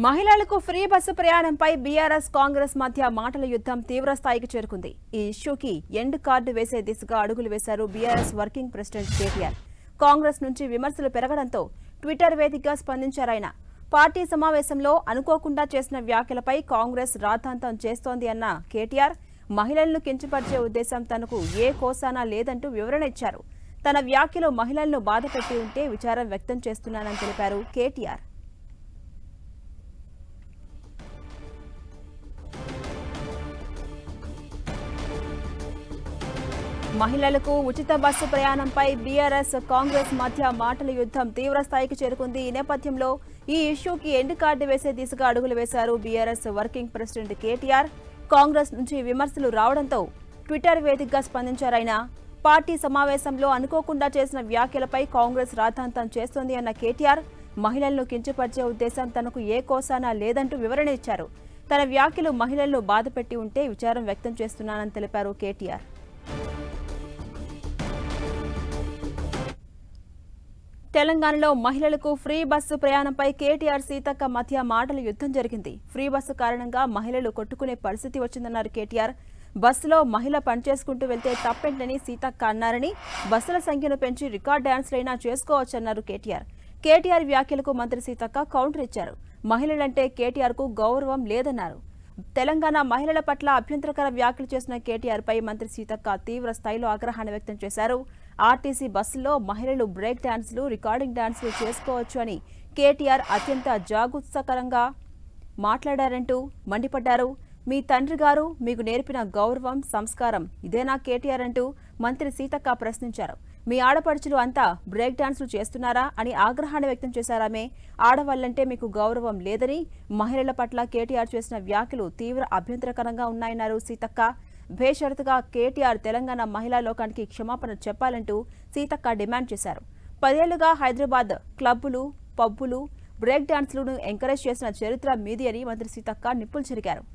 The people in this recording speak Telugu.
మహిళలకు ఫ్రీ బస్సు ప్రయాణంపై బీఆర్ఎస్ కాంగ్రెస్ మధ్య మాటల యుద్ధం తీవ్ర స్థాయికి చేరుకుంది. ఈ ఇష్యూకి ఎండ్ కార్డు వేసే దిశగా అడుగులు వేశారు BRS working president KTR. Congress నుంచి విమర్శలు పెరగడంతో ట్విట్టర్ వేదికగా స్పందించారాయన. పార్టీ సమావేశంలో అనుకోకుండా చేసిన వ్యాఖ్యలపై కాంగ్రెస్ రాద్ధాంతం చేస్తోంది అన్న కేటీఆర్, మహిళలను కించపరిచే ఉద్దేశం తనకు ఏ కోసానా లేదంటూ వివరణ ఇచ్చారు. తన వ్యాఖ్యలు మహిళలను బాధపెట్టి ఉంటే విచారం వ్యక్తం చేస్తున్నానని తెలిపారు కేటీఆర్. మహిళలకు ఉచిత బస్సు ప్రయాణంపై బీఆర్ఎస్ కాంగ్రెస్ మధ్య మాటల యుద్ధం తీవ్ర స్థాయికి చేరుకుంది. ఈ నేపథ్యంలో ఈ ఇష్యూకి ఎండ్ కార్డు వేసే దిశగా అడుగులు వేశారు BRS working president KTR. Congress నుంచి విమర్శలు రావడంతో ట్విట్టర్ వేదికగా స్పందించారాయన. పార్టీ సమావేశంలో అనుకోకుండా చేసిన వ్యాఖ్యలపై కాంగ్రెస్ రాద్ధాంతం చేస్తోంది అన్న కేటీఆర్, మహిళలను కించపరిచే ఉద్దేశం తనకు ఏ కోసానా లేదంటూ వివరణ ఇచ్చారు. తన వ్యాఖ్యలు మహిళలను బాధపెట్టి ఉంటే విచారం వ్యక్తం చేస్తున్నానని తెలిపారు కేటీఆర్. తెలంగాణలో మహిళలకు ఫ్రీ బస్సు ప్రయాణంపై కేటీఆర్, సీతక్క మధ్య మాటల యుద్ధం జరిగింది. ఫ్రీ బస్సు కారణంగా మహిళలు కొట్టుకునే పరిస్థితి వచ్చిందన్నారు కేటీఆర్. బస్సులో మహిళ పనిచేసుకుంటూ వెళ్తే తప్పేంటని సీతక్క అన్నారని, బస్సుల సంఖ్యను పెంచి రికార్డ్ డ్యాన్స్లైనా చేసుకోవచ్చన్నారు కేటీఆర్. కేటీఆర్ వ్యాఖ్యలకు మంత్రి సీతక్క కౌంటర్ ఇచ్చారు. మహిళలంటే కేటీఆర్కు గౌరవం లేదన్నారు. తెలంగాణ మహిళల పట్ల అభ్యంతరకర వ్యాఖ్యలు చేసిన కేటీఆర్ పై మంత్రి సీతక్క తీవ్ర స్థాయిలో ఆగ్రహాన్ని వ్యక్తం చేశారు. ఆర్టీసీ బస్సుల్లో మహిళలు బ్రేక్ డాన్సులు, రికార్డింగ్ డాన్సులు చేసుకోవచ్చు అని కేటీఆర్ అత్యంత జాగృత్సకరంగా మాట్లాడారంటూ మండిపడ్డారు. మీ తండ్రి గారు మీకు నేర్పిన గౌరవం, సంస్కారం ఇదేనా కేటీఆర్ అంటూ మంత్రి సీతక్క ప్రశ్నించారు. మీ ఆడపడుచులు అంతా బ్రేక్ డాన్సులు చేస్తున్నారా అని ఆగ్రహాన్ని వ్యక్తం చేశారామె. ఆడవాళ్లంటే మీకు గౌరవం లేదని, మహిళల పట్ల కేటీఆర్ చేసిన వ్యాఖ్యలు తీవ్ర అభ్యంతరకరంగా ఉన్నాయన్నారు సీతక్క. బేషరతుగా కేటీఆర్ తెలంగాణ మహిళా లోకానికి క్షమాపణ చెప్పాలంటూ సీతక్క డిమాండ్ చేశారు. 10 ఏళ్లుగా హైదరాబాద్ క్లబ్బులు, పబ్బులు, బ్రేక్ డాన్సులను ఎంకరేజ్ చేసిన చరిత్ర మీది అని మంత్రి సీతక్క నిప్పులు చెరిగారు.